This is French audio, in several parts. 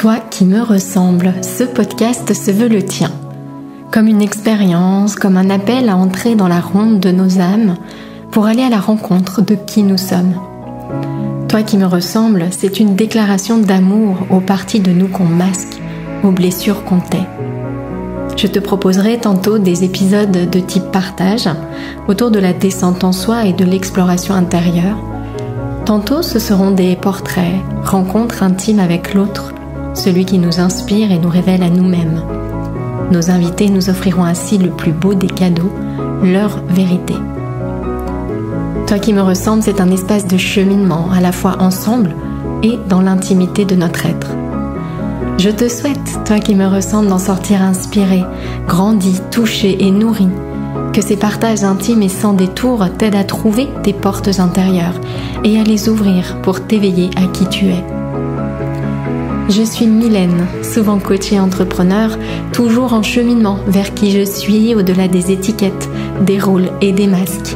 Toi qui me ressembles, ce podcast se veut le tien. Comme une expérience, comme un appel à entrer dans la ronde de nos âmes pour aller à la rencontre de qui nous sommes. Toi qui me ressembles, c'est une déclaration d'amour aux parties de nous qu'on masque, aux blessures qu'on tait. Je te proposerai tantôt des épisodes de type partage autour de la descente en soi et de l'exploration intérieure. Tantôt ce seront des portraits, rencontres intimes avec l'autre, celui qui nous inspire et nous révèle à nous-mêmes. Nos invités nous offriront ainsi le plus beau des cadeaux, leur vérité. Toi qui me ressembles, c'est un espace de cheminement, à la fois ensemble et dans l'intimité de notre être. Je te souhaite, toi qui me ressembles, d'en sortir inspiré, grandi, touché et nourri. Que ces partages intimes et sans détour t'aident à trouver tes portes intérieures et à les ouvrir pour t'éveiller à qui tu es. Je suis Mylène, souvent coach et entrepreneur, toujours en cheminement vers qui je suis au-delà des étiquettes, des rôles et des masques.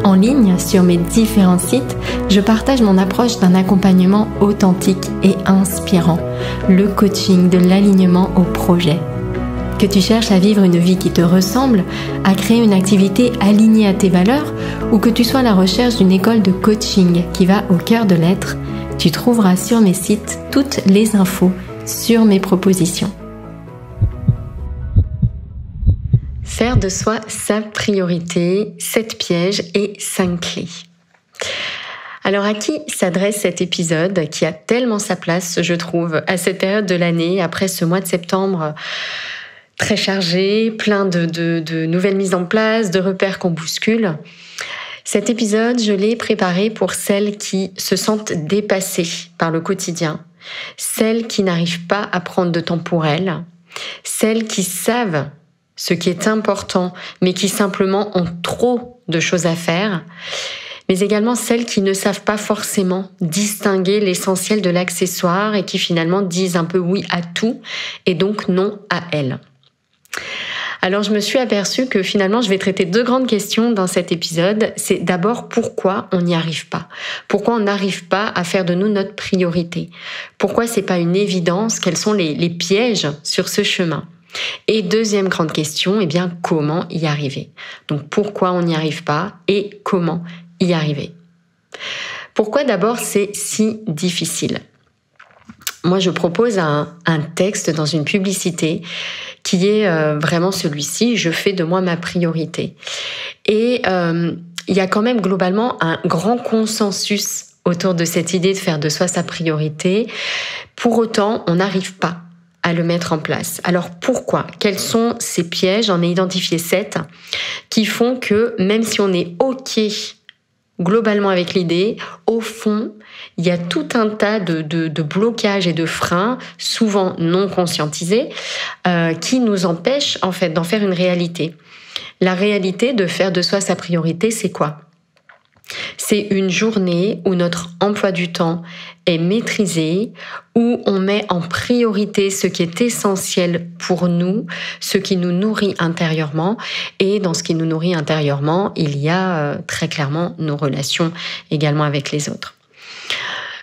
En ligne, sur mes différents sites, je partage mon approche d'un accompagnement authentique et inspirant, le coaching de l'alignement au projet. Que tu cherches à vivre une vie qui te ressemble, à créer une activité alignée à tes valeurs, ou que tu sois à la recherche d'une école de coaching qui va au cœur de l'être, tu trouveras sur mes sites toutes les infos sur mes propositions. Faire de soi sa priorité, 7 pièges et 5 clés. Alors à qui s'adresse cet épisode qui a tellement sa place, je trouve, à cette période de l'année, après ce mois de septembre très chargé, plein de nouvelles mises en place, de repères qu'on bouscule. Cet épisode, je l'ai préparé pour celles qui se sentent dépassées par le quotidien, celles qui n'arrivent pas à prendre de temps pour elles, celles qui savent ce qui est important, mais qui simplement ont trop de choses à faire, mais également celles qui ne savent pas forcément distinguer l'essentiel de l'accessoire et qui finalement disent un peu oui à tout et donc non à elles. Alors je me suis aperçue que finalement je vais traiter 2 grandes questions dans cet épisode. C'est d'abord pourquoi on n'y arrive pas. Pourquoi on n'arrive pas à faire de nous notre priorité. Pourquoi c'est pas une évidence. Quels sont les pièges sur ce chemin. Et deuxième grande question, comment y arriver. Donc pourquoi on n'y arrive pas et comment y arriver. Pourquoi d'abord c'est si difficile. Moi, je propose un texte dans une publicité qui est vraiment celui-ci, je fais de moi ma priorité. Et il y a quand même globalement un grand consensus autour de cette idée de faire de soi sa priorité. Pour autant, on n'arrive pas à le mettre en place. Alors pourquoi ? Quels sont ces pièges ? J'en ai identifié 7 qui font que même si on est OK globalement avec l'idée, au fond, il y a tout un tas de blocages et de freins, souvent non conscientisés, qui nous empêchent en fait d'en faire une réalité. La réalité de faire de soi sa priorité, c'est quoi ? C'est une journée où notre emploi du temps est maîtrisé, où on met en priorité ce qui est essentiel pour nous, ce qui nous nourrit intérieurement. Et dans ce qui nous nourrit intérieurement, il y a très clairement nos relations également avec les autres.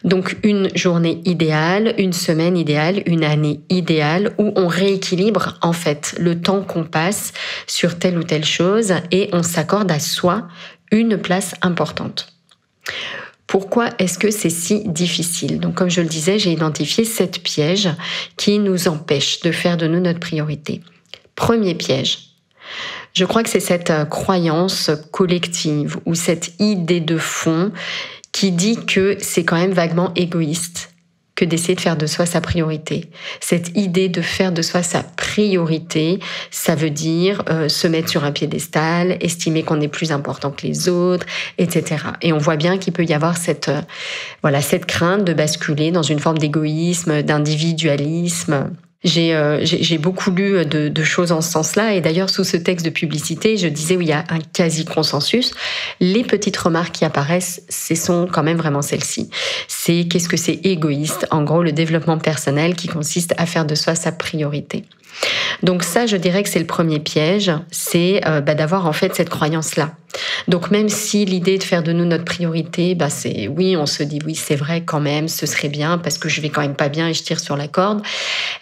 Donc une journée idéale, une semaine idéale, une année idéale où on rééquilibre en fait le temps qu'on passe sur telle ou telle chose et on s'accorde à soi une place importante. Pourquoi est-ce que c'est si difficile ? Donc comme je le disais, j'ai identifié 7 pièges qui nous empêchent de faire de nous notre priorité. Premier piège. Je crois que c'est cette croyance collective ou cette idée de fond qui dit que c'est quand même vaguement égoïste que d'essayer de faire de soi sa priorité. Cette idée de faire de soi sa priorité, ça veut dire se mettre sur un piédestal, estimer qu'on est plus important que les autres, etc. Et on voit bien qu'il peut y avoir cette crainte de basculer dans une forme d'égoïsme, d'individualisme. J'ai beaucoup lu de choses en ce sens-là, et d'ailleurs sous ce texte de publicité, je disais où il y a un quasi-consensus. Les petites remarques qui apparaissent, ce sont quand même vraiment celles-ci. C'est qu'est-ce que c'est égoïste ? En gros, le développement personnel qui consiste à faire de soi sa priorité. Donc ça, je dirais que c'est le premier piège, c'est d'avoir en fait cette croyance-là. Donc même si l'idée de faire de nous notre priorité, c'est oui, on se dit oui, c'est vrai quand même, ce serait bien parce que je vais quand même pas bien et je tire sur la corde.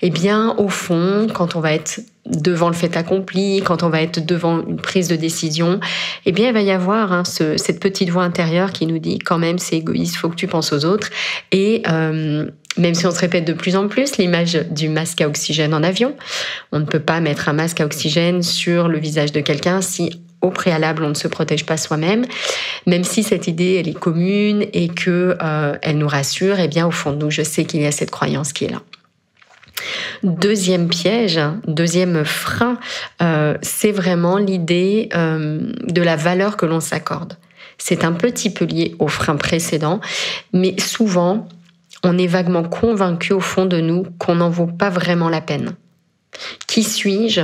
Eh bien, au fond, quand on va être devant le fait accompli, quand on va être devant une prise de décision, eh bien, il va y avoir cette petite voix intérieure qui nous dit quand même, c'est égoïste, faut que tu penses aux autres. Et même si on se répète de plus en plus l'image du masque à oxygène en avion, on ne peut pas mettre un masque à oxygène sur le visage de quelqu'un si au préalable on ne se protège pas soi-même. Même si cette idée elle est commune et que elle nous rassure, eh bien au fond de nous, je sais qu'il y a cette croyance qui est là. Deuxième piège, deuxième frein, c'est vraiment l'idée de la valeur que l'on s'accorde. C'est un petit peu lié au frein précédent, mais souvent, on est vaguement convaincu au fond de nous qu'on n'en vaut pas vraiment la peine. Qui suis-je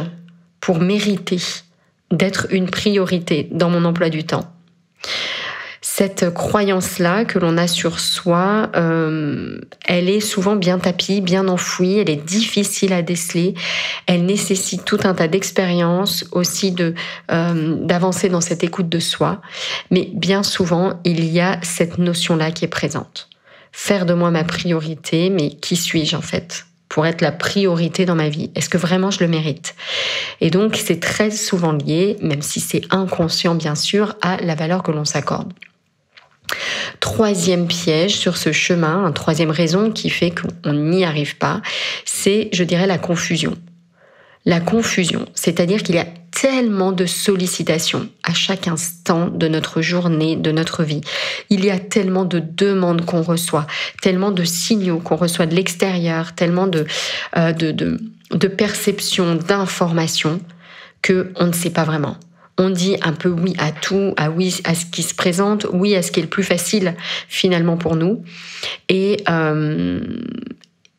pour mériter d'être une priorité dans mon emploi du temps ? Cette croyance-là que l'on a sur soi, elle est souvent bien tapie, bien enfouie, elle est difficile à déceler, elle nécessite tout un tas d'expériences, aussi d'avancer dans cette écoute de soi. Mais bien souvent, il y a cette notion-là qui est présente. Faire de moi ma priorité, mais qui suis-je en fait ? Pour être la priorité dans ma vie. Est-ce que vraiment je le mérite ? Et donc, c'est très souvent lié, même si c'est inconscient bien sûr, à la valeur que l'on s'accorde. Troisième piège sur ce chemin, une troisième raison qui fait qu'on n'y arrive pas, c'est, je dirais, la confusion. La confusion, c'est-à-dire qu'il y a tellement de sollicitations à chaque instant de notre journée, de notre vie. Il y a tellement de demandes qu'on reçoit, tellement de signaux qu'on reçoit de l'extérieur, tellement de perceptions, d'informations qu'on ne sait pas vraiment. On dit un peu oui à tout, oui à ce qui se présente, oui à ce qui est le plus facile finalement pour nous. Et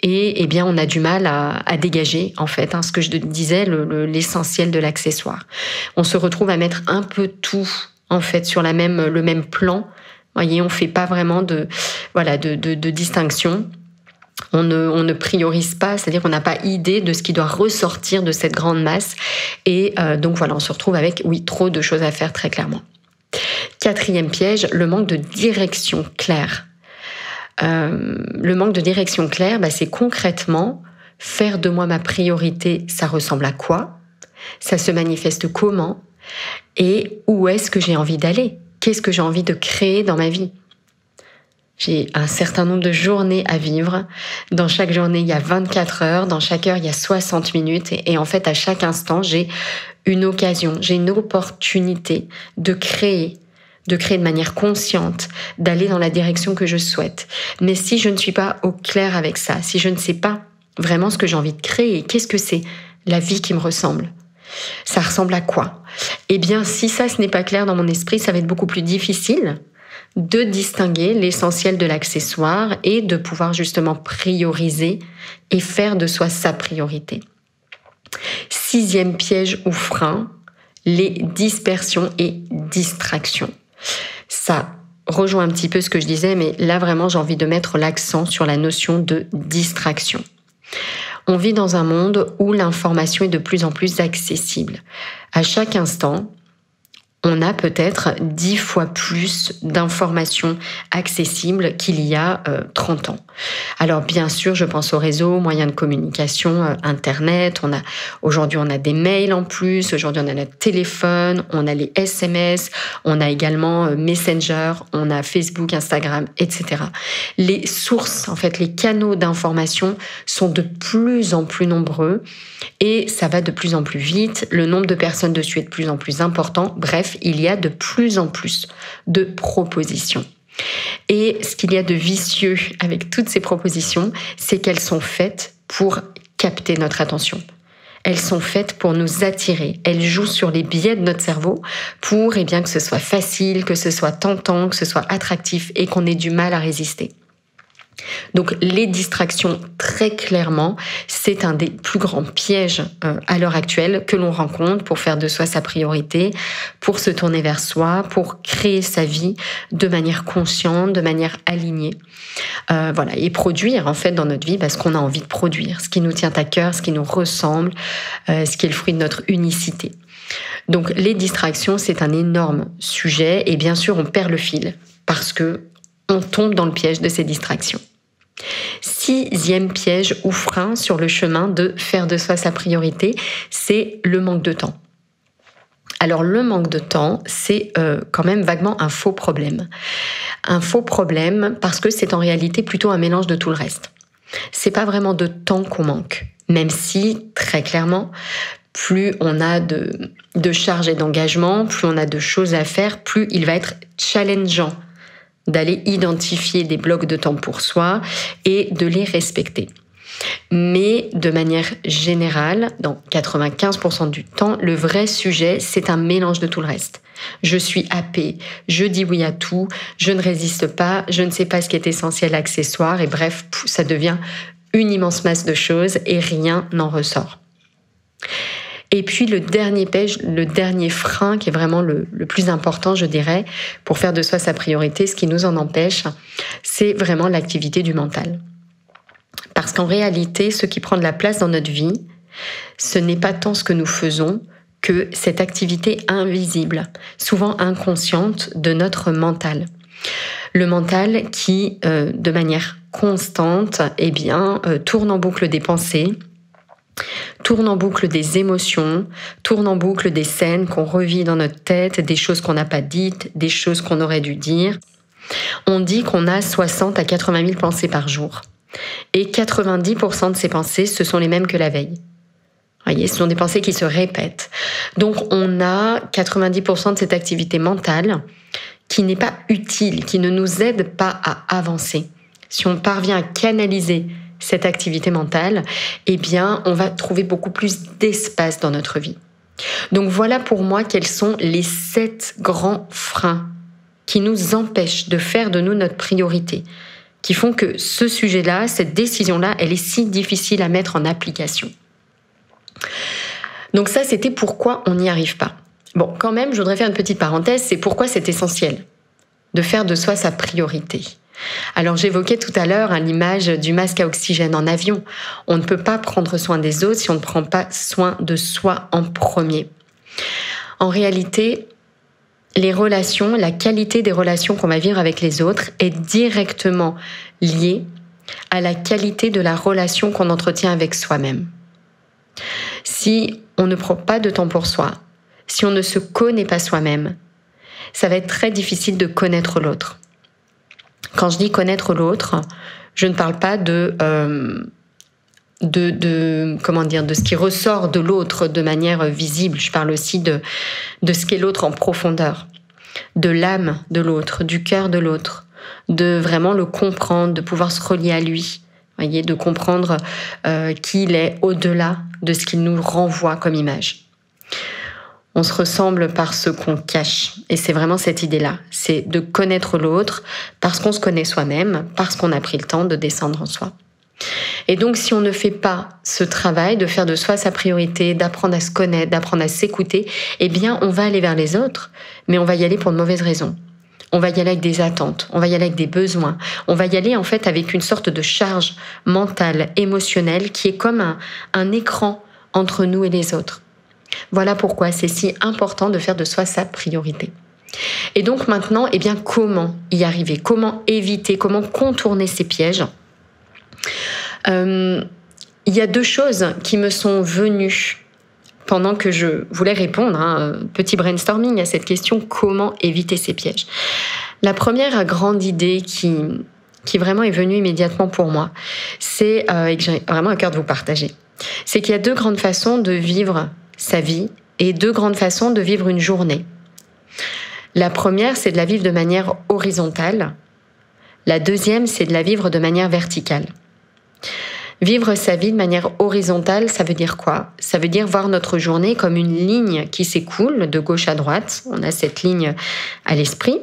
eh bien, on a du mal à dégager, en fait, ce que je disais, l'essentiel de l'accessoire. On se retrouve à mettre un peu tout, en fait, sur le même plan. Vous voyez, on fait pas vraiment de distinction. On ne priorise pas, c'est-à-dire qu'on n'a pas idée de ce qui doit ressortir de cette grande masse. Et donc voilà, on se retrouve avec, oui, trop de choses à faire, très clairement. Quatrième piège, le manque de direction claire. Le manque de direction claire, c'est concrètement faire de moi ma priorité, ça ressemble à quoi ? Ça se manifeste comment ? Et où est-ce que j'ai envie d'aller ? Qu'est-ce que j'ai envie de créer dans ma vie ? J'ai un certain nombre de journées à vivre. Dans chaque journée, il y a 24 heures. Dans chaque heure, il y a 60 minutes. Et en fait, à chaque instant, j'ai une occasion, j'ai une opportunité de créer de manière consciente, d'aller dans la direction que je souhaite. Mais si je ne suis pas au clair avec ça, si je ne sais pas vraiment ce que j'ai envie de créer, qu'est-ce que c'est la vie qui me ressemble ? Ça ressemble à quoi ? Eh bien, si ça, ce n'est pas clair dans mon esprit, ça va être beaucoup plus difficile de distinguer l'essentiel de l'accessoire et de pouvoir justement prioriser et faire de soi sa priorité. Sixième piège ou frein, les dispersions et distractions. Ça rejoint un petit peu ce que je disais, mais là vraiment j'ai envie de mettre l'accent sur la notion de distraction. On vit dans un monde où l'information est de plus en plus accessible. À chaque instant, on a peut-être 10 fois plus d'informations accessibles qu'il y a 30 ans. Alors bien sûr, je pense aux réseaux, moyens de communication, Internet. Aujourd'hui, on a des mails en plus. Aujourd'hui, on a notre téléphone, on a les SMS, on a également Messenger, on a Facebook, Instagram, etc. Les sources, en fait, les canaux d'information sont de plus en plus nombreux et ça va de plus en plus vite. Le nombre de personnes dessus est de plus en plus important. Bref, il y a de plus en plus de propositions. Et ce qu'il y a de vicieux avec toutes ces propositions, c'est qu'elles sont faites pour capter notre attention. Elles sont faites pour nous attirer. Elles jouent sur les biais de notre cerveau pour que ce soit facile, que ce soit tentant, que ce soit attractif et qu'on ait du mal à résister. Donc les distractions, très clairement, c'est un des plus grands pièges à l'heure actuelle que l'on rencontre pour faire de soi sa priorité, pour se tourner vers soi, pour créer sa vie de manière consciente, de manière alignée. Voilà, et produire en fait dans notre vie ce qu'on a envie de produire, ce qui nous tient à cœur, ce qui nous ressemble, ce qui est le fruit de notre unicité. Donc les distractions, c'est un énorme sujet et bien sûr on perd le fil parce que on tombe dans le piège de ces distractions. 6e piège ou frein sur le chemin de faire de soi sa priorité, c'est le manque de temps. Alors le manque de temps, c'est quand même vaguement un faux problème. Un faux problème parce que c'est en réalité plutôt un mélange de tout le reste. C'est pas vraiment de temps qu'on manque, même si, très clairement, plus on a de charges et d'engagement, plus on a de choses à faire, plus il va être challengeant d'aller identifier des blocs de temps pour soi et de les respecter. Mais de manière générale, dans 95% du temps, le vrai sujet, c'est un mélange de tout le reste. Je suis happée, je dis oui à tout, je ne résiste pas, je ne sais pas ce qui est essentiel, accessoire, et bref, ça devient une immense masse de choses et rien n'en ressort. Et puis le dernier piège, le dernier frein qui est vraiment le plus important, je dirais, pour faire de soi sa priorité, ce qui nous en empêche, c'est vraiment l'activité du mental. Parce qu'en réalité, ce qui prend de la place dans notre vie, ce n'est pas tant ce que nous faisons que cette activité invisible, souvent inconsciente, de notre mental. Le mental qui, de manière constante, tourne en boucle des pensées, tourne en boucle des émotions, tourne en boucle des scènes qu'on revit dans notre tête, des choses qu'on n'a pas dites, des choses qu'on aurait dû dire. On dit qu'on a 60 à 80 000 pensées par jour. Et 90% de ces pensées, ce sont les mêmes que la veille. Vous voyez, ce sont des pensées qui se répètent. Donc on a 90% de cette activité mentale qui n'est pas utile, qui ne nous aide pas à avancer. Si on parvient à canaliser cette activité mentale, on va trouver beaucoup plus d'espace dans notre vie. Donc voilà pour moi quels sont les 7 grands freins qui nous empêchent de faire de nous notre priorité, qui font que ce sujet-là, cette décision-là, elle est si difficile à mettre en application. Donc ça, c'était pourquoi on n'y arrive pas. Bon, quand même, je voudrais faire une petite parenthèse, c'est pourquoi c'est essentiel de faire de soi sa priorité. Alors j'évoquais tout à l'heure l'image du masque à oxygène en avion. On ne peut pas prendre soin des autres si on ne prend pas soin de soi en premier. En réalité, les relations, la qualité des relations qu'on va vivre avec les autres est directement liée à la qualité de la relation qu'on entretient avec soi-même. Si on ne prend pas de temps pour soi, si on ne se connaît pas soi-même, ça va être très difficile de connaître l'autre. Quand je dis connaître l'autre, je ne parle pas de ce qui ressort de l'autre de manière visible. Je parle aussi de ce qu'est l'autre en profondeur, de l'âme de l'autre, du cœur de l'autre, de vraiment le comprendre, de pouvoir se relier à lui, voyez, de comprendre qui il est au-delà de ce qu'il nous renvoie comme image. On se ressemble par ce qu'on cache. Et c'est vraiment cette idée-là. C'est de connaître l'autre parce qu'on se connaît soi-même, parce qu'on a pris le temps de descendre en soi. Et donc, si on ne fait pas ce travail de faire de soi sa priorité, d'apprendre à se connaître, d'apprendre à s'écouter, on va aller vers les autres, mais on va y aller pour de mauvaises raisons. On va y aller avec des attentes, on va y aller avec des besoins, on va y aller en fait avec une sorte de charge mentale, émotionnelle, qui est comme un écran entre nous et les autres. Voilà pourquoi c'est si important de faire de soi sa priorité. Et donc maintenant, comment y arriver? Comment éviter? Comment contourner ces pièges? Il y a 2 choses qui me sont venues pendant que je voulais répondre, petit brainstorming à cette question, comment éviter ces pièges? La première grande idée qui vraiment est venue immédiatement pour moi, c'est, et que j'ai vraiment à cœur de vous partager, c'est qu'il y a 2 grandes façons de vivre sa vie et 2 grandes façons de vivre une journée. La première, c'est de la vivre de manière horizontale. La deuxième, c'est de la vivre de manière verticale. Vivre sa vie de manière horizontale, ça veut dire quoi? Ça veut dire voir notre journée comme une ligne qui s'écoule de gauche à droite. On a cette ligne à l'esprit.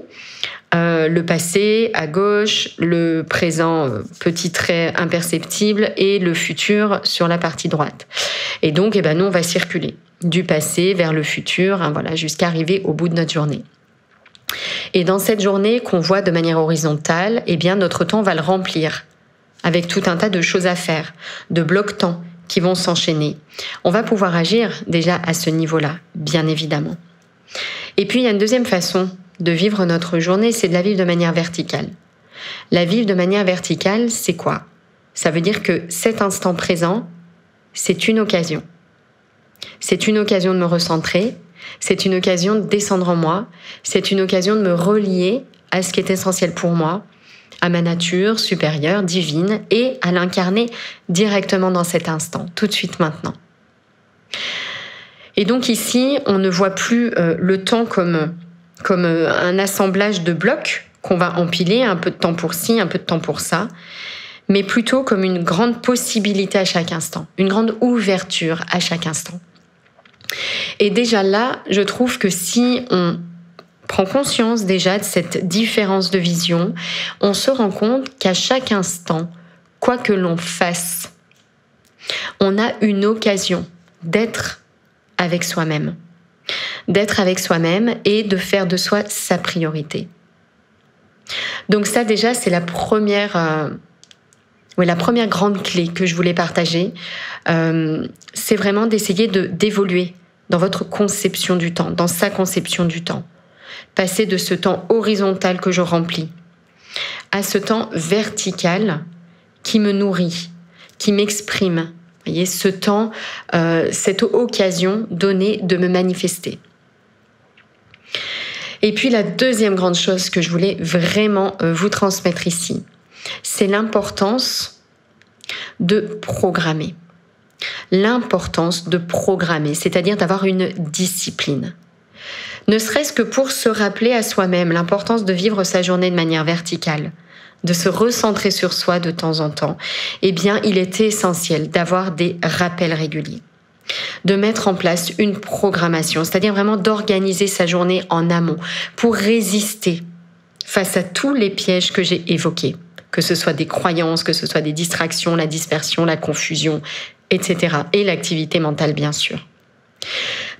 le passé à gauche, le présent petit trait imperceptible et le futur sur la partie droite. Et donc, nous, on va circuler du passé vers le futur, voilà, jusqu'à arriver au bout de notre journée. Et dans cette journée qu'on voit de manière horizontale, notre temps, on va le remplir avec tout un tas de choses à faire, de blocs-temps qui vont s'enchaîner. On va pouvoir agir déjà à ce niveau-là, bien évidemment. Et puis, il y a une deuxième façon de vivre notre journée, c'est de la vivre de manière verticale. La vivre de manière verticale, c'est quoi? Ça veut dire que cet instant présent, c'est une occasion. C'est une occasion de me recentrer, c'est une occasion de descendre en moi, c'est une occasion de me relier à ce qui est essentiel pour moi, à ma nature supérieure, divine, et à l'incarner directement dans cet instant, tout de suite maintenant. Et donc ici, on ne voit plus le temps comme un assemblage de blocs qu'on va empiler, un peu de temps pour ci, un peu de temps pour ça, mais plutôt comme une grande possibilité à chaque instant, une grande ouverture à chaque instant. Et déjà là, je trouve que si on prend conscience déjà de cette différence de vision, on se rend compte qu'à chaque instant, quoi que l'on fasse, on a une occasion d'être avec soi-même. D'être avec soi-même et de faire de soi sa priorité. Donc ça déjà, c'est la première grande clé que je voulais partager. C'est vraiment d'essayer d'évoluer dans votre conception du temps, dans sa conception du temps. Passer de ce temps horizontal que je remplis à ce temps vertical qui me nourrit, qui m'exprime. Vous voyez, ce temps, cette occasion donnée de me manifester. Et puis la deuxième grande chose que je voulais vraiment vous transmettre ici, c'est l'importance de programmer. L'importance de programmer, c'est-à-dire d'avoir une discipline. Ne serait-ce que pour se rappeler à soi-même l'importance de vivre sa journée de manière verticale, de se recentrer sur soi de temps en temps, il était essentiel d'avoir des rappels réguliers, de mettre en place une programmation, c'est-à-dire vraiment d'organiser sa journée en amont pour résister face à tous les pièges que j'ai évoqués, que ce soit des croyances, que ce soit des distractions, la dispersion, la confusion, etc. Et l'activité mentale, bien sûr.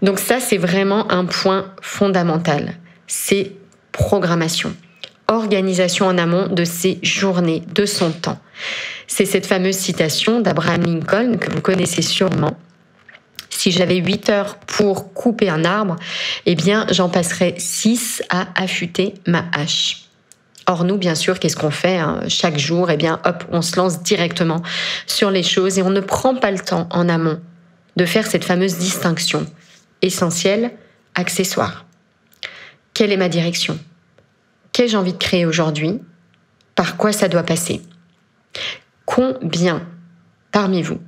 Donc ça, c'est vraiment un point fondamental. C'est programmation. Organisation en amont de ses journées, de son temps. C'est cette fameuse citation d'Abraham Lincoln que vous connaissez sûrement. Si j'avais 8 heures pour couper un arbre, j'en passerais 6 à affûter ma hache. Or, nous, bien sûr, qu'est-ce qu'on fait chaque jour? On se lance directement sur les choses et on ne prend pas le temps en amont de faire cette fameuse distinction essentielle, accessoire. Quelle est ma direction? Qu'ai-je envie de créer aujourd'hui? Par quoi ça doit passer? Combien parmi vous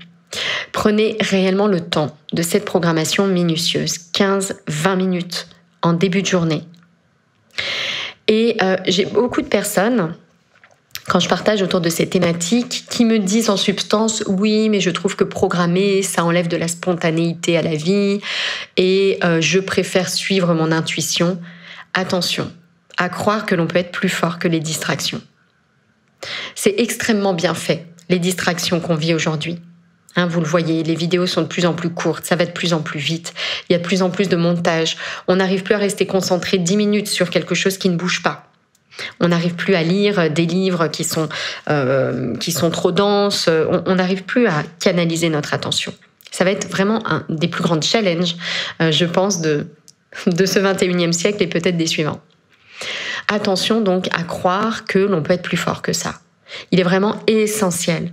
prenez réellement le temps de cette programmation minutieuse, 15-20 minutes en début de journée? Et j'ai beaucoup de personnes, quand je partage autour de ces thématiques, qui me disent en substance « Oui, mais je trouve que programmer, ça enlève de la spontanéité à la vie et je préfère suivre mon intuition. » Attention à croire que l'on peut être plus fort que les distractions. C'est extrêmement bien fait, les distractions qu'on vit aujourd'hui. Vous le voyez, les vidéos sont de plus en plus courtes, ça va de plus en plus vite, il y a de plus en plus de montage, on n'arrive plus à rester concentré 10 minutes sur quelque chose qui ne bouge pas. On n'arrive plus à lire des livres qui sont trop denses, on n'arrive plus à canaliser notre attention. Ça va être vraiment un des plus grands challenges, je pense, de ce 21e siècle et peut-être des suivants. Attention donc à croire que l'on peut être plus fort que ça. Il est vraiment essentiel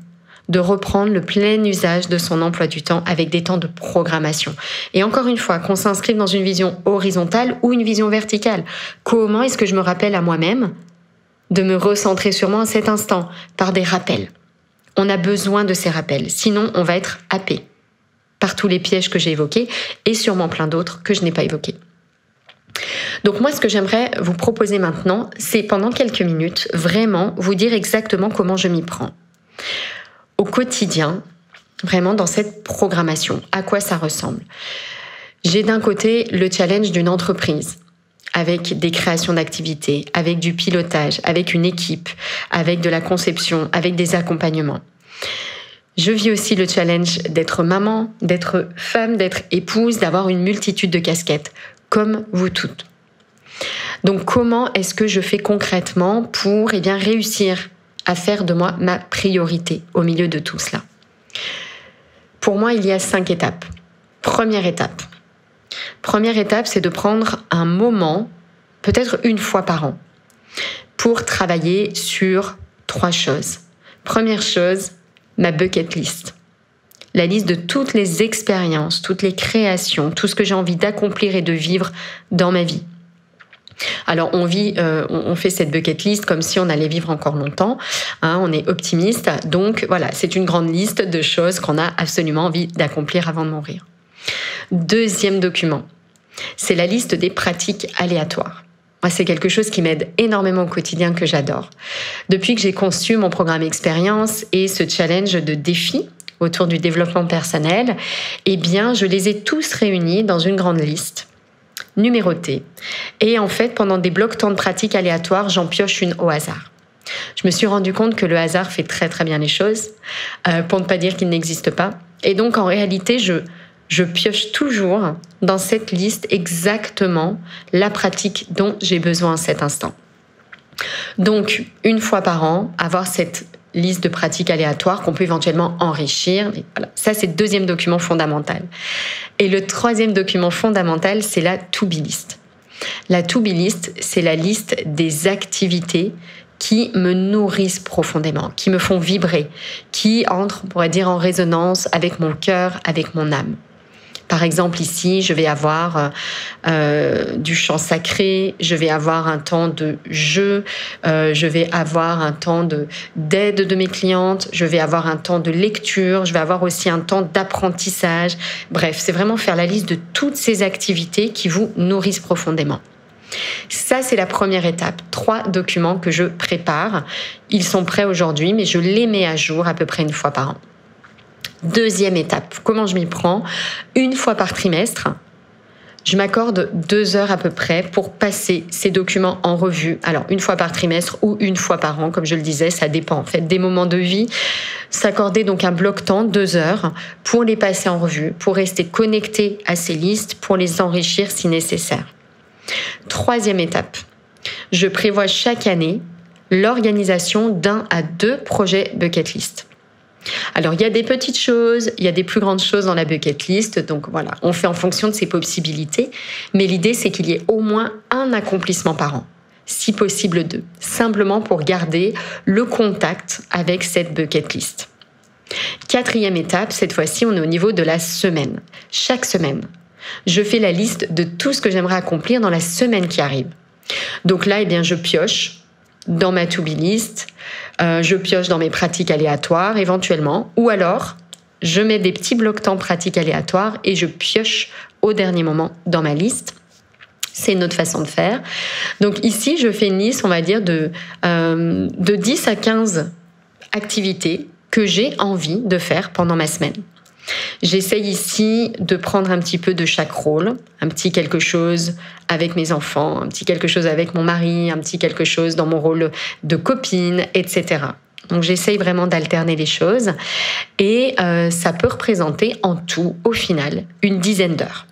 de reprendre le plein usage de son emploi du temps avec des temps de programmation. Et encore une fois, qu'on s'inscrive dans une vision horizontale ou une vision verticale. Comment est-ce que je me rappelle à moi-même de me recentrer sur moi en cet instant par des rappels? On a besoin de ces rappels, sinon on va être happé par tous les pièges que j'ai évoqués et sûrement plein d'autres que je n'ai pas évoqués. Donc moi, ce que j'aimerais vous proposer maintenant, c'est pendant quelques minutes, vraiment vous dire exactement comment je m'y prends. Au quotidien, vraiment dans cette programmation, à quoi ça ressemble. J'ai d'un côté le challenge d'une entreprise avec des créations d'activités, avec du pilotage, avec une équipe, avec de la conception, avec des accompagnements. Je vis aussi le challenge d'être maman, d'être femme, d'être épouse, d'avoir une multitude de casquettes, comme vous toutes. Donc comment est-ce que je fais concrètement pour réussir à faire de moi ma priorité au milieu de tout cela? Pour moi, il y a 5 étapes. Première étape, c'est de prendre un moment, peut-être une fois par an, pour travailler sur 3 choses. Première chose, ma bucket list. La liste de toutes les expériences, toutes les créations, tout ce que j'ai envie d'accomplir et de vivre dans ma vie. Alors on fait cette bucket list comme si on allait vivre encore longtemps, on est optimiste, donc voilà, c'est une grande liste de choses qu'on a absolument envie d'accomplir avant de mourir. Deuxième document, c'est la liste des pratiques aléatoires. Moi, c'est quelque chose qui m'aide énormément au quotidien, que j'adore. Depuis que j'ai conçu mon programme Expérience et ce challenge de défis autour du développement personnel, je les ai tous réunis dans une grande liste, numérotée. Et en fait, pendant des blocs temps de pratiques aléatoires, j'en pioche une au hasard. Je me suis rendu compte que le hasard fait très très bien les choses, pour ne pas dire qu'il n'existe pas. Et donc, en réalité, je pioche toujours dans cette liste exactement la pratique dont j'ai besoin à cet instant. Donc, une fois par an, avoir cette liste de pratiques aléatoires qu'on peut éventuellement enrichir. Voilà. Ça, c'est le deuxième document fondamental. Et le troisième document fondamental, c'est la to-be list. La to-be list, c'est la liste des activités qui me nourrissent profondément, qui me font vibrer, qui entrent, on pourrait dire, en résonance avec mon cœur, avec mon âme. Par exemple, ici, je vais avoir du chant sacré, je vais avoir un temps de jeu, je vais avoir un temps d'aide de mes clientes, je vais avoir un temps de lecture, je vais avoir aussi un temps d'apprentissage. Bref, c'est vraiment faire la liste de toutes ces activités qui vous nourrissent profondément. Ça, c'est la première étape. 3 documents que je prépare. Ils sont prêts aujourd'hui, mais je les mets à jour à peu près une fois par an. Deuxième étape, comment je m'y prends? Une fois par trimestre, je m'accorde 2 heures à peu près pour passer ces documents en revue. Alors, une fois par trimestre ou une fois par an, comme je le disais, ça dépend en fait des moments de vie. S'accorder donc un bloc temps, 2 heures, pour les passer en revue, pour rester connecté à ces listes, pour les enrichir si nécessaire. Troisième étape, je prévois chaque année l'organisation d'1 à 2 projets bucket list. Alors, il y a des petites choses, il y a des plus grandes choses dans la bucket list, donc voilà, on fait en fonction de ses possibilités, mais l'idée, c'est qu'il y ait au moins un accomplissement par an, si possible 2, simplement pour garder le contact avec cette bucket list. Quatrième étape, cette fois-ci, on est au niveau de la semaine. Chaque semaine, je fais la liste de tout ce que j'aimerais accomplir dans la semaine qui arrive. Donc là, je pioche dans ma to-be list, je pioche dans mes pratiques aléatoires éventuellement, ou alors je mets des petits blocs temps pratiques aléatoires et je pioche au dernier moment dans ma liste. C'est une autre façon de faire. Donc ici, je fais une liste, on va dire, de 10 à 15 activités que j'ai envie de faire pendant ma semaine. J'essaye ici de prendre un petit peu de chaque rôle, un petit quelque chose avec mes enfants, un petit quelque chose avec mon mari, un petit quelque chose dans mon rôle de copine, etc. Donc j'essaye vraiment d'alterner les choses et ça peut représenter en tout, au final, une dizaine d'heures.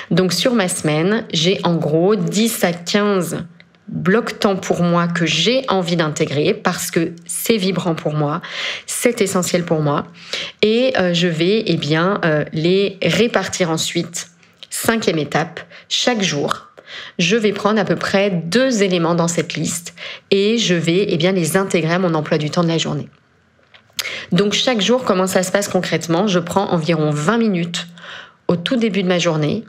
Donc sur ma semaine, j'ai en gros 10 à 15 bloc temps pour moi que j'ai envie d'intégrer parce que c'est vibrant pour moi, c'est essentiel pour moi et je vais les répartir ensuite. 5e étape, chaque jour, je vais prendre à peu près 2 éléments dans cette liste et je vais les intégrer à mon emploi du temps de la journée. Donc chaque jour, comment ça se passe concrètement? Je prends environ 20 minutes au tout début de ma journée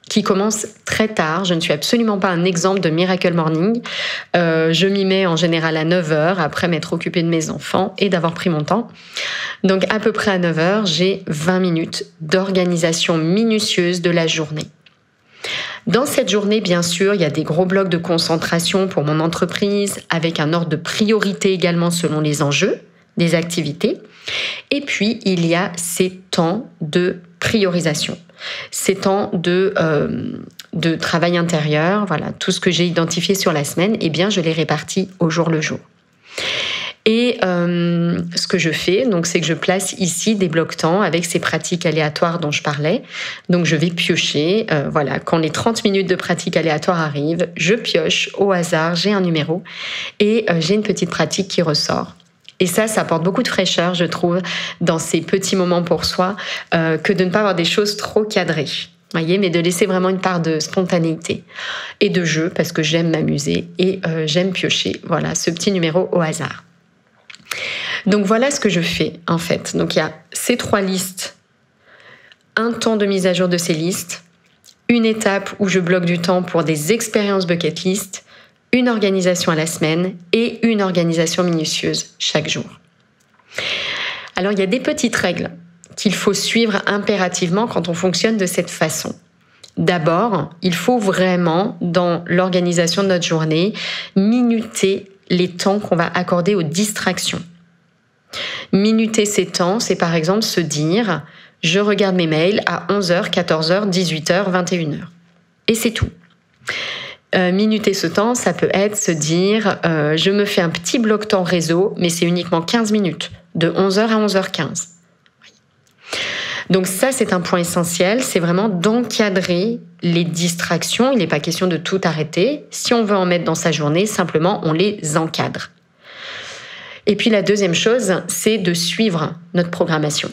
qui commence très tard. Je ne suis absolument pas un exemple de Miracle Morning. Je m'y mets en général à 9h, après m'être occupée de mes enfants et d'avoir pris mon temps. Donc à peu près à 9h, j'ai 20 minutes d'organisation minutieuse de la journée. Dans cette journée, bien sûr, il y a des gros blocs de concentration pour mon entreprise, avec un ordre de priorité également selon les enjeux des activités. Et puis, il y a ces temps de priorisation, ces temps de de travail intérieur, voilà, tout ce que j'ai identifié sur la semaine, eh bien, je les répartis au jour le jour. Et ce que je fais, donc, c'est que je place ici des blocs-temps avec ces pratiques aléatoires dont je parlais. Donc, je vais piocher. Voilà, quand les 30 minutes de pratique aléatoire arrivent, je pioche au hasard, j'ai un numéro et j'ai une petite pratique qui ressort. Et ça apporte beaucoup de fraîcheur, je trouve, dans ces petits moments pour soi, que de ne pas avoir des choses trop cadrées. Voyez, mais de laisser vraiment une part de spontanéité et de jeu, parce que j'aime m'amuser et j'aime piocher. Voilà, ce petit numéro au hasard. Donc voilà ce que je fais en fait. Donc il y a ces 3 listes, un temps de mise à jour de ces listes, une étape où je bloque du temps pour des expériences bucket list, une organisation à la semaine et une organisation minutieuse chaque jour. Alors il y a des petites règles qu'il faut suivre impérativement quand on fonctionne de cette façon. D'abord, il faut vraiment, dans l'organisation de notre journée, minuter les temps qu'on va accorder aux distractions. Minuter ces temps, c'est par exemple se dire « je regarde mes mails à 11h, 14h, 18h, 21h ». Et c'est tout. Minuter ce temps, ça peut être se dire « je me fais un petit bloc temps réseau, mais c'est uniquement 15 minutes, de 11h à 11h15 ». Donc ça, c'est un point essentiel, c'est vraiment d'encadrer les distractions. Il n'est pas question de tout arrêter. Si on veut en mettre dans sa journée, simplement, on les encadre. Et puis la deuxième chose, c'est de suivre notre programmation.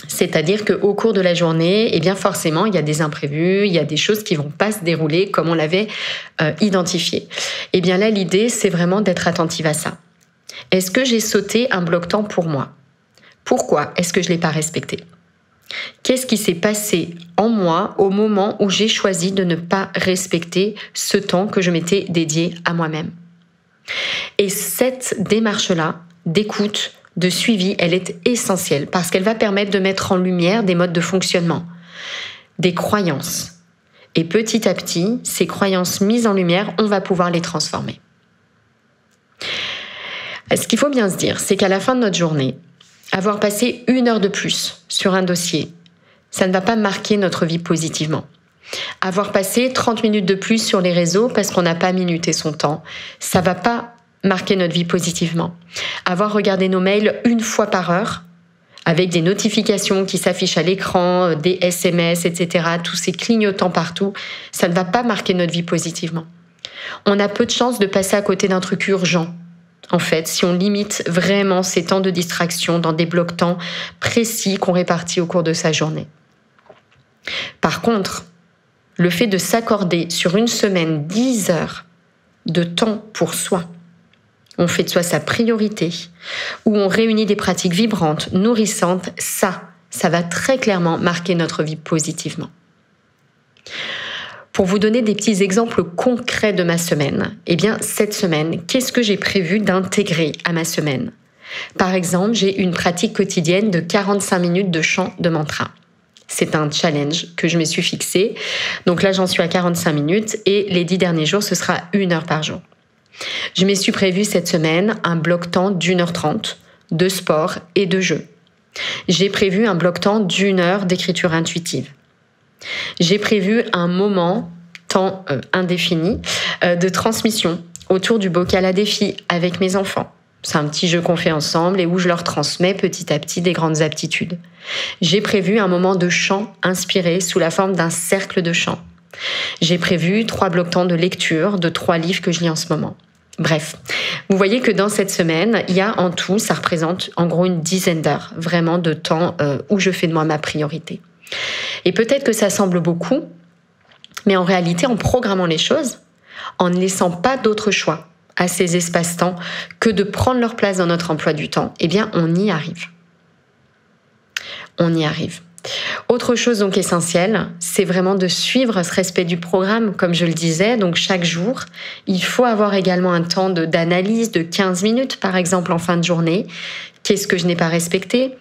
C'est-à-dire qu'au cours de la journée, eh bien forcément, il y a des imprévus, il y a des choses qui ne vont pas se dérouler comme on l'avait identifié. Eh bien là, l'idée, c'est vraiment d'être attentive à ça. Est-ce que j'ai sauté un bloc-temps pour moi ? Pourquoi est-ce que je ne l'ai pas respecté ? Qu'est-ce qui s'est passé en moi au moment où j'ai choisi de ne pas respecter ce temps que je m'étais dédié à moi-même ? Et cette démarche-là, d'écoute, de suivi, elle est essentielle parce qu'elle va permettre de mettre en lumière des modes de fonctionnement, des croyances. Et petit à petit, ces croyances mises en lumière, on va pouvoir les transformer. Ce qu'il faut bien se dire, c'est qu'à la fin de notre journée, avoir passé 1 heure de plus sur un dossier, ça ne va pas marquer notre vie positivement. Avoir passé 30 minutes de plus sur les réseaux parce qu'on n'a pas minuté son temps, ça ne va pas marquer notre vie positivement. Avoir regardé nos mails 1 fois par heure, avec des notifications qui s'affichent à l'écran, des SMS, etc., tous ces clignotants partout, ça ne va pas marquer notre vie positivement. On a peu de chances de passer à côté d'un truc urgent. En fait, si on limite vraiment ces temps de distraction dans des blocs-temps précis qu'on répartit au cours de sa journée. Par contre, le fait de s'accorder sur une semaine 10 heures de temps pour soi, on fait de soi sa priorité, où on réunit des pratiques vibrantes, nourrissantes, ça va très clairement marquer notre vie positivement. Pour vous donner des petits exemples concrets de ma semaine, eh bien, cette semaine, qu'est-ce que j'ai prévu d'intégrer à ma semaine ? Par exemple, j'ai une pratique quotidienne de 45 minutes de chant de mantra. C'est un challenge que je me suis fixé. Donc là, j'en suis à 45 minutes et les 10 derniers jours, ce sera 1 heure par jour. Je me suis prévu cette semaine un bloc-temps d'1h30 de sport et de jeu. J'ai prévu un bloc-temps d'1 heure d'écriture intuitive. J'ai prévu un moment, temps indéfini, de transmission autour du bocal à défi avec mes enfants. C'est un petit jeu qu'on fait ensemble et où je leur transmets petit à petit des grandes aptitudes. J'ai prévu un moment de chant inspiré sous la forme d'un cercle de chant. J'ai prévu 3 blocs-temps de lecture de 3 livres que je lis en ce moment. Bref, vous voyez que dans cette semaine, il y a en tout, ça représente en gros une dizaine d'heures vraiment de temps où je fais de moi ma priorité. Et peut-être que ça semble beaucoup, mais en réalité, en programmant les choses, en ne laissant pas d'autre choix à ces espaces-temps que de prendre leur place dans notre emploi du temps, eh bien, on y arrive. On y arrive. Autre chose donc essentielle, c'est vraiment de suivre ce respect du programme, comme je le disais. Donc chaque jour, il faut avoir également un temps d'analyse de 15 minutes, par exemple en fin de journée. Qu'est-ce que je n'ai pas respecté ?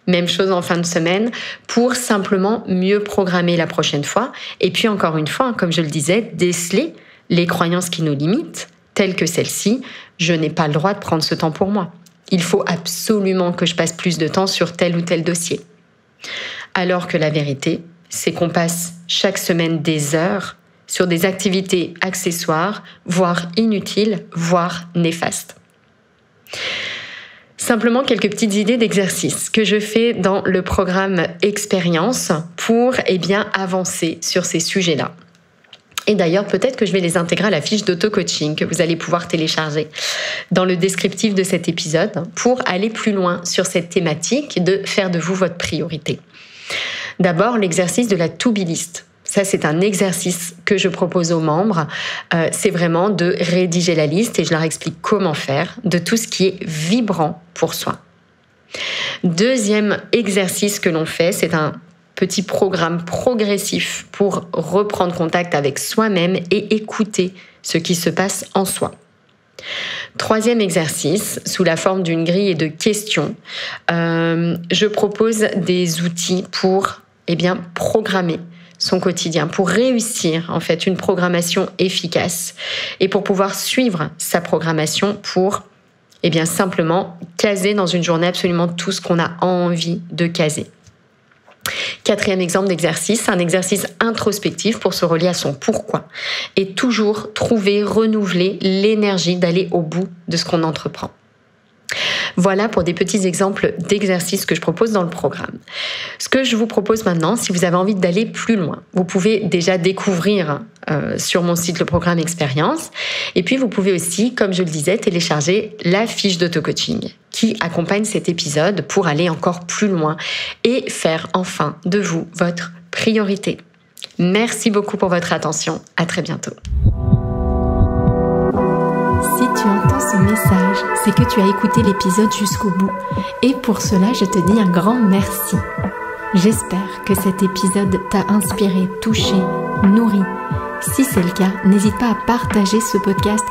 Même chose en fin de semaine, pour simplement mieux programmer la prochaine fois. Et puis encore une fois, comme je le disais, déceler les croyances qui nous limitent, telles que celle-ci, je n'ai pas le droit de prendre ce temps pour moi. Il faut absolument que je passe plus de temps sur tel ou tel dossier. Alors que la vérité, c'est qu'on passe chaque semaine des heures sur des activités accessoires, voire inutiles, voire néfastes. Simplement quelques petites idées d'exercices que je fais dans le programme Expérience pour avancer sur ces sujets-là. Et d'ailleurs, peut-être que je vais les intégrer à la fiche d'auto-coaching que vous allez pouvoir télécharger dans le descriptif de cet épisode pour aller plus loin sur cette thématique de faire de vous votre priorité. D'abord, l'exercice de la to-be list. Ça, c'est un exercice que je propose aux membres. C'est vraiment de rédiger la liste et je leur explique comment faire de tout ce qui est vibrant pour soi. Deuxième exercice que l'on fait, c'est un petit programme progressif pour reprendre contact avec soi-même et écouter ce qui se passe en soi. Troisième exercice, sous la forme d'une grille et de questions, je propose des outils pour programmer son quotidien, pour réussir en fait une programmation efficace et pour pouvoir suivre sa programmation pour simplement caser dans une journée absolument tout ce qu'on a envie de caser. Quatrième exemple d'exercice, un exercice introspectif pour se relier à son pourquoi et toujours trouver, renouveler l'énergie d'aller au bout de ce qu'on entreprend. Voilà pour des petits exemples d'exercices que je propose dans le programme. Ce que je vous propose maintenant, si vous avez envie d'aller plus loin, vous pouvez déjà découvrir sur mon site le programme Expérience. Et puis vous pouvez aussi, comme je le disais, télécharger la fiche d'auto-coaching qui accompagne cet épisode pour aller encore plus loin et faire enfin de vous votre priorité. Merci beaucoup pour votre attention. À très bientôt. Si tu entends ce message, c'est que tu as écouté l'épisode jusqu'au bout. Et pour cela, je te dis un grand merci. J'espère que cet épisode t'a inspiré, touché, nourri. Si c'est le cas, n'hésite pas à partager ce podcast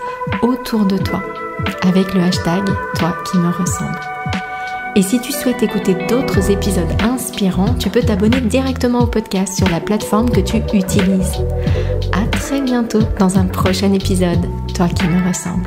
autour de toi avec le hashtag Toi qui me ressemble. Et si tu souhaites écouter d'autres épisodes inspirants, tu peux t'abonner directement au podcast sur la plateforme que tu utilises. À très bientôt dans un prochain épisode, Toi qui me ressemble.